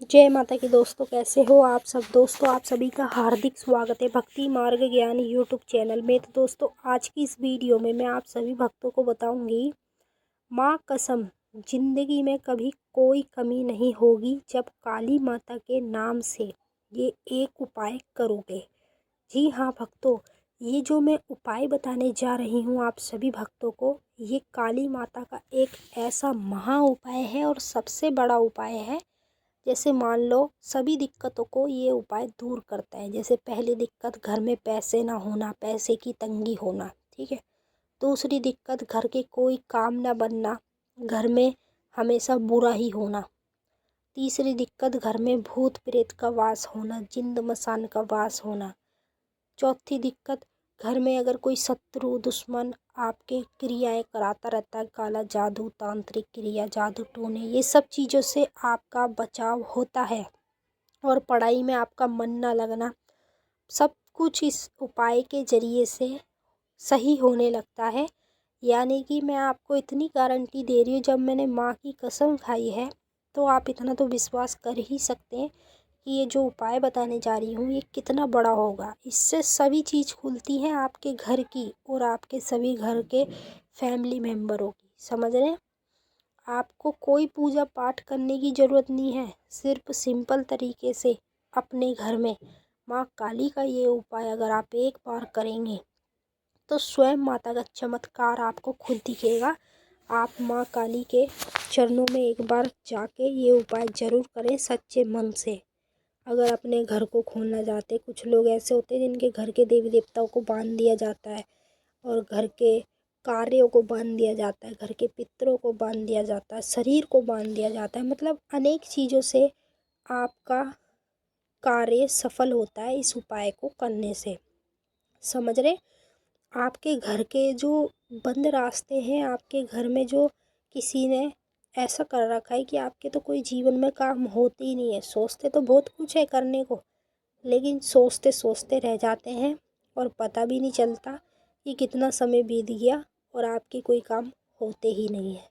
जय माता की दोस्तों, कैसे हो आप सब। दोस्तों आप सभी का हार्दिक स्वागत है भक्ति मार्ग ज्ञान यूट्यूब चैनल में। तो दोस्तों आज की इस वीडियो में मैं आप सभी भक्तों को बताऊंगी, माँ कसम जिंदगी में कभी कोई कमी नहीं होगी जब काली माता के नाम से ये एक उपाय करोगे। जी हाँ भक्तों, ये जो मैं उपाय बताने जा रही हूँ आप सभी भक्तों को, ये काली माता का एक ऐसा महा उपाय है और सबसे बड़ा उपाय है। जैसे मान लो सभी दिक्कतों को ये उपाय दूर करता है। जैसे पहली दिक्कत, घर में पैसे ना होना, पैसे की तंगी होना, ठीक है। दूसरी दिक्कत, घर के कोई काम ना बनना, घर में हमेशा बुरा ही होना। तीसरी दिक्कत, घर में भूत प्रेत का वास होना, जिन्न मसान का वास होना। चौथी दिक्कत, घर में अगर कोई शत्रु दुश्मन आपके क्रियाएं कराता रहता है, काला जादू, तांत्रिक क्रिया, जादू टोने, ये सब चीज़ों से आपका बचाव होता है। और पढ़ाई में आपका मन ना लगना, सब कुछ इस उपाय के जरिए से सही होने लगता है। यानी कि मैं आपको इतनी गारंटी दे रही हूँ, जब मैंने माँ की कसम खाई है तो आप इतना तो विश्वास कर ही सकते हैं कि ये जो उपाय बताने जा रही हूँ ये कितना बड़ा होगा। इससे सभी चीज़ खुलती हैं आपके घर की और आपके सभी घर के फैमिली मेम्बरों की। समझ रहे हैं? आपको कोई पूजा पाठ करने की ज़रूरत नहीं है। सिर्फ सिंपल तरीके से अपने घर में माँ काली का ये उपाय अगर आप एक बार करेंगे तो स्वयं माता का चमत्कार आपको खुद दिखेगा। आप माँ काली के चरणों में एक बार जाके ये उपाय ज़रूर करें सच्चे मन से। अगर अपने घर को खोलना चाहते, कुछ लोग ऐसे होते हैं जिनके घर के देवी देवताओं को बांध दिया जाता है और घर के कार्यों को बांध दिया जाता है, घर के पितरों को बांध दिया जाता है, शरीर को बांध दिया जाता है। मतलब अनेक चीज़ों से आपका कार्य सफल होता है इस उपाय को करने से। समझ रहे? आपके घर के जो बंद रास्ते हैं, आपके घर में जो किसी ने ऐसा कर रखा है कि आपके तो कोई जीवन में काम होते ही नहीं है। सोचते तो बहुत कुछ है करने को, लेकिन सोचते सोचते रह जाते हैं और पता भी नहीं चलता कि कितना समय बीत गया और आपके कोई काम होते ही नहीं है।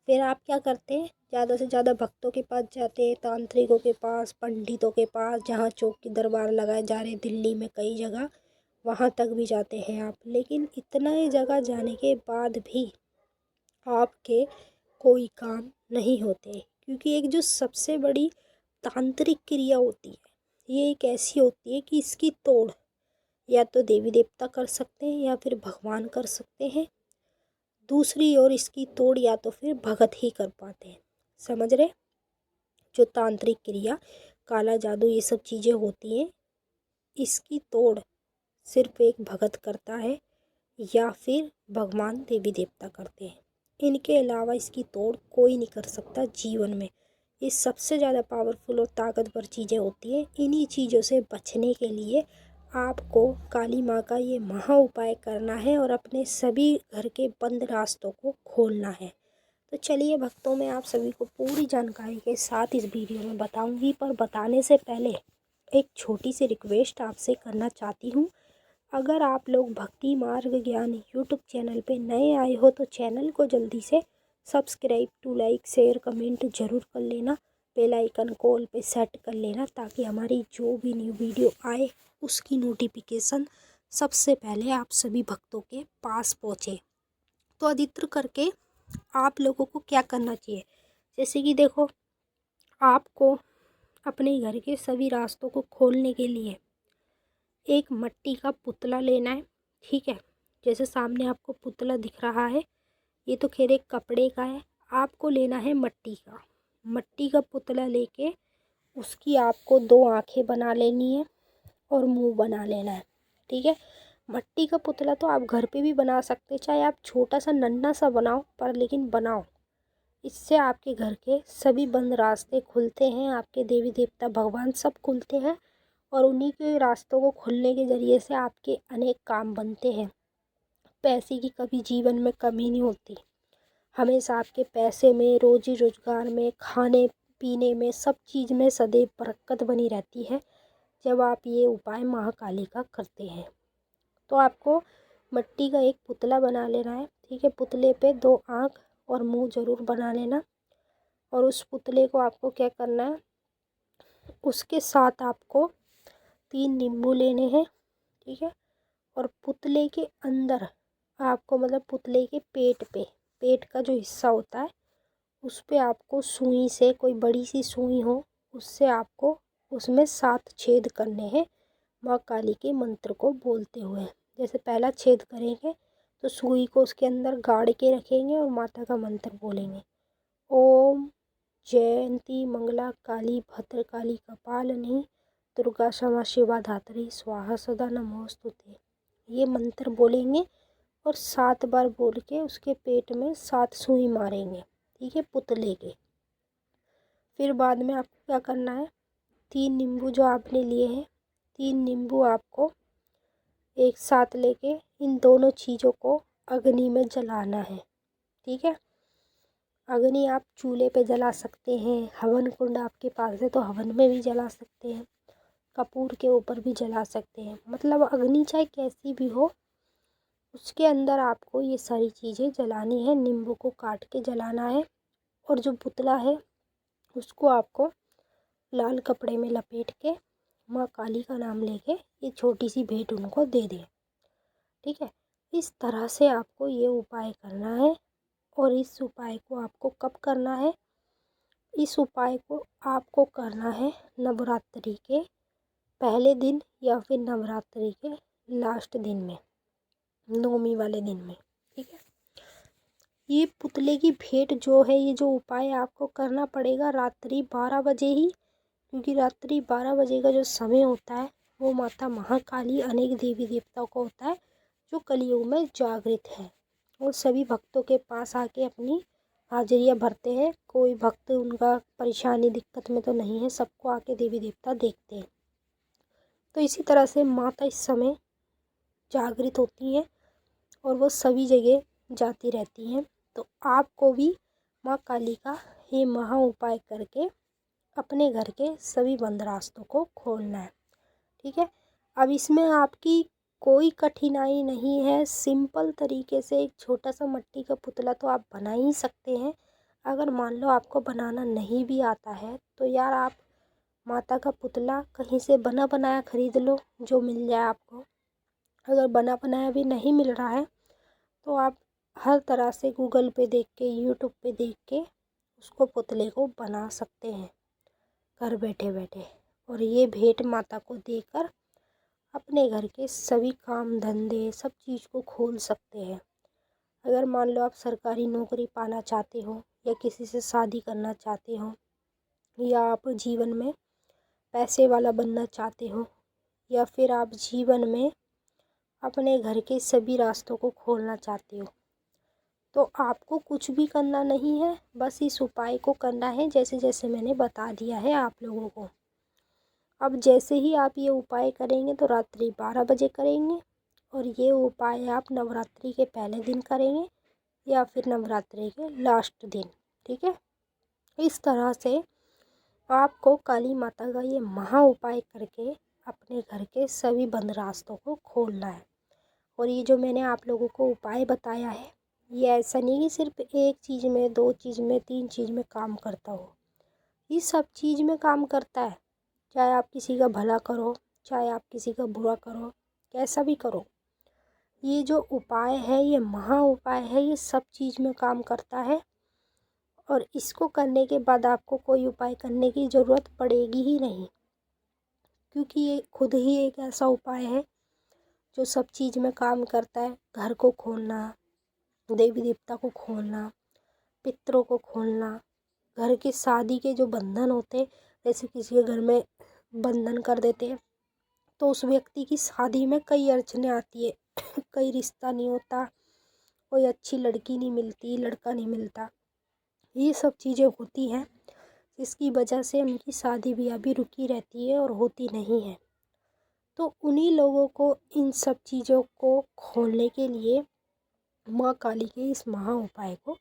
फिर आप क्या करते हैं, ज़्यादा से ज़्यादा भक्तों के पास जाते हैं, तांत्रिकों के पास, पंडितों के पास, जहाँ चौकी दरबार लगाए जा रहे हैं दिल्ली में कई जगह, वहाँ तक भी जाते हैं आप। लेकिन इतना ही जगह जाने के बाद भी आपके कोई काम नहीं होते, क्योंकि एक जो सबसे बड़ी तांत्रिक क्रिया होती है ये एक ऐसी होती है कि इसकी तोड़ या तो देवी देवता कर सकते हैं या फिर भगवान कर सकते हैं। दूसरी ओर इसकी तोड़ या तो फिर भगत ही कर पाते हैं। समझ रहे? जो तांत्रिक क्रिया, काला जादू, ये सब चीज़ें होती हैं, इसकी तोड़ सिर्फ एक भगत करता है या फिर भगवान देवी देवता करते हैं। इनके अलावा इसकी तोड़ कोई नहीं कर सकता जीवन में। ये सबसे ज़्यादा पावरफुल और ताकतवर चीज़ें होती हैं। इन्हीं चीज़ों से बचने के लिए आपको काली माँ का ये महा उपाय करना है और अपने सभी घर के बंद रास्तों को खोलना है। तो चलिए भक्तों, मैं आप सभी को पूरी जानकारी के साथ इस वीडियो में बताऊंगी, पर बताने से पहले एक छोटी सी रिक्वेस्ट आपसे करना चाहती हूँ। अगर आप लोग भक्ति मार्ग ज्ञान यूट्यूब चैनल पे नए आए हो तो चैनल को जल्दी से subscribe to like share comment ज़रूर कर लेना। बेल आइकन को ऑल पे सेट कर लेना ताकि हमारी जो भी न्यू वीडियो आए उसकी नोटिफिकेशन सबसे पहले आप सभी भक्तों के पास पहुँचे। तो अधिकतर करके आप लोगों को क्या करना चाहिए, जैसे कि देखो, आपको अपने घर के सभी रास्तों को खोलने के लिए एक मिट्टी का पुतला लेना है, ठीक है। जैसे सामने आपको पुतला दिख रहा है, ये तो खैर एक कपड़े का है। आपको लेना है मिट्टी का। मिट्टी का पुतला लेके उसकी आपको दो आंखें बना लेनी है और मुंह बना लेना है, ठीक है। मिट्टी का पुतला तो आप घर पे भी बना सकते हैं, चाहे आप छोटा सा नन्हा सा बनाओ, पर लेकिन बनाओ। इससे आपके घर के सभी बंद रास्ते खुलते हैं, आपके देवी देवता भगवान सब खुलते हैं और उन्हीं के रास्तों को खुलने के ज़रिए से आपके अनेक काम बनते हैं। पैसे की कभी जीवन में कमी नहीं होती। हमेशा आपके पैसे में, रोजी रोजगार में, खाने पीने में, सब चीज़ में सदैव बरकत बनी रहती है जब आप ये उपाय महाकाली का करते हैं। तो आपको मिट्टी का एक पुतला बना लेना है, ठीक है। पुतले पे दो आँख और मुंह ज़रूर बना लेना। और उस पुतले को आपको क्या करना है, उसके साथ आपको 3 नींबू लेने हैं, ठीक है। और पुतले के अंदर आपको मतलब पुतले के पेट का जो हिस्सा होता है उस पे आपको सुई से, कोई बड़ी सी सुई हो उससे आपको उसमें 7 छेद करने हैं माँ काली के मंत्र को बोलते हुए। जैसे पहला छेद करेंगे तो सुई को उसके अंदर गाड़ के रखेंगे और माता का मंत्र बोलेंगे, ओम जयंती मंगला काली भद्रकाली कपालिनी दुर्गा क्षमा शिवा धात्री स्वाहा सदा नमोस्तुते। ये मंत्र बोलेंगे और 7 बार बोल के उसके पेट में 7 सुई मारेंगे, ठीक है, पुतले के। फिर बाद में आपको क्या करना है, 3 नींबू जो आपने लिए हैं, 3 नींबू आपको एक साथ लेके इन दोनों चीज़ों को अग्नि में जलाना है, ठीक है। अग्नि आप चूल्हे पे जला सकते हैं, हवन कुंड आपके पास है तो हवन में भी जला सकते हैं, कपूर के ऊपर भी जला सकते हैं, मतलब अग्नि चाहे कैसी भी हो उसके अंदर आपको ये सारी चीज़ें जलानी है। नींबू को काट के जलाना है और जो पुतला है उसको आपको लाल कपड़े में लपेट के माँ काली का नाम लेके ये छोटी सी भेंट उनको दे दें, ठीक है। इस तरह से आपको ये उपाय करना है। और इस उपाय को आपको कब करना है, इस उपाय को आपको करना है नवरात्रि के पहले दिन या फिर नवरात्रि के लास्ट दिन में, नौमी वाले दिन में, ठीक है। ये पुतले की भेंट जो है, ये जो उपाय आपको करना पड़ेगा रात्रि 12 बजे ही, क्योंकि रात्रि 12 बजे का जो समय होता है वो माता महाकाली अनेक देवी देवताओं को होता है जो कलयुग में जागृत है। वो सभी भक्तों के पास आके अपनी हाजिरियाँ भरते हैं। कोई भक्त उनका परेशानी दिक्कत में तो नहीं है, सबको आके देवी देवता देखते हैं। तो इसी तरह से माता इस समय जागृत होती हैं और वो सभी जगह जाती रहती हैं। तो आपको भी माँ काली का ये महा उपाय करके अपने घर के सभी बंद रास्तों को खोलना है, ठीक है। अब इसमें आपकी कोई कठिनाई नहीं है, सिंपल तरीके से एक छोटा सा मिट्टी का पुतला तो आप बना ही सकते हैं। अगर मान लो आपको बनाना नहीं भी आता है तो यार आप माता का पुतला कहीं से बना बनाया खरीद लो, जो मिल जाए आपको। अगर बना बनाया भी नहीं मिल रहा है तो आप हर तरह से गूगल पे देख के, यूट्यूब पे देख के उसको पुतले को बना सकते हैं घर बैठे बैठे। और ये भेंट माता को देकर अपने घर के सभी काम धंधे सब चीज़ को खोल सकते हैं। अगर मान लो आप सरकारी नौकरी पाना चाहते हो या किसी से शादी करना चाहते हो या आप जीवन में पैसे वाला बनना चाहते हो या फिर आप जीवन में अपने घर के सभी रास्तों को खोलना चाहते हो, तो आपको कुछ भी करना नहीं है, बस इस उपाय को करना है जैसे जैसे मैंने बता दिया है आप लोगों को। अब जैसे ही आप ये उपाय करेंगे तो रात्रि 12 बजे करेंगे और ये उपाय आप नवरात्रि के पहले दिन करेंगे या फिर नवरात्रि के लास्ट दिन, ठीक है। इस तरह से आपको काली माता का ये महा उपाय करके अपने घर के सभी बंद रास्तों को खोलना है। और ये जो मैंने आप लोगों को उपाय बताया है ये ऐसा नहीं कि सिर्फ एक चीज़ में, 2 चीज़ में, 3 चीज़ में काम करता हो, ये सब चीज़ में काम करता है। चाहे आप किसी का भला करो, चाहे आप किसी का बुरा करो, कैसा भी करो, ये जो उपाय है, ये महा उपाय है, ये सब चीज़ में काम करता है। और इसको करने के बाद आपको कोई उपाय करने की ज़रूरत पड़ेगी ही नहीं, क्योंकि ये खुद ही एक ऐसा उपाय है जो सब चीज़ में काम करता है। घर को खोलना, देवी देवता को खोलना, पितरों को खोलना, घर के शादी के जो बंधन होते, जैसे किसी के घर में बंधन कर देते हैं तो उस व्यक्ति की शादी में कई अड़चनें आती है कई रिश्ता नहीं होता, कोई अच्छी लड़की नहीं मिलती, लड़का नहीं मिलता, ये सब चीज़ें होती हैं जिसकी वजह से उनकी शादी ब्याह भी रुकी रहती है और होती नहीं है। तो उन्हीं लोगों को इन सब चीज़ों को खोलने के लिए माँ काली के इस महा उपाय को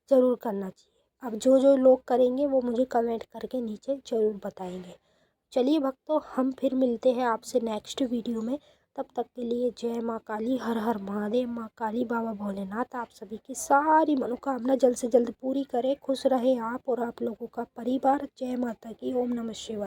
ज़रूर करना चाहिए। अब जो जो लोग करेंगे वो मुझे कमेंट करके नीचे ज़रूर बताएंगे। चलिए भक्तों, हम फिर मिलते हैं आपसे नेक्स्ट वीडियो में। तब तक के लिए जय माँ काली, हर हर महादेव। माँ काली, बाबा भोलेनाथ आप सभी की सारी मनोकामना जल्द से जल्द पूरी करें। खुश रहे आप और आप लोगों का परिवार। जय माता की। ओम नमः शिवाय।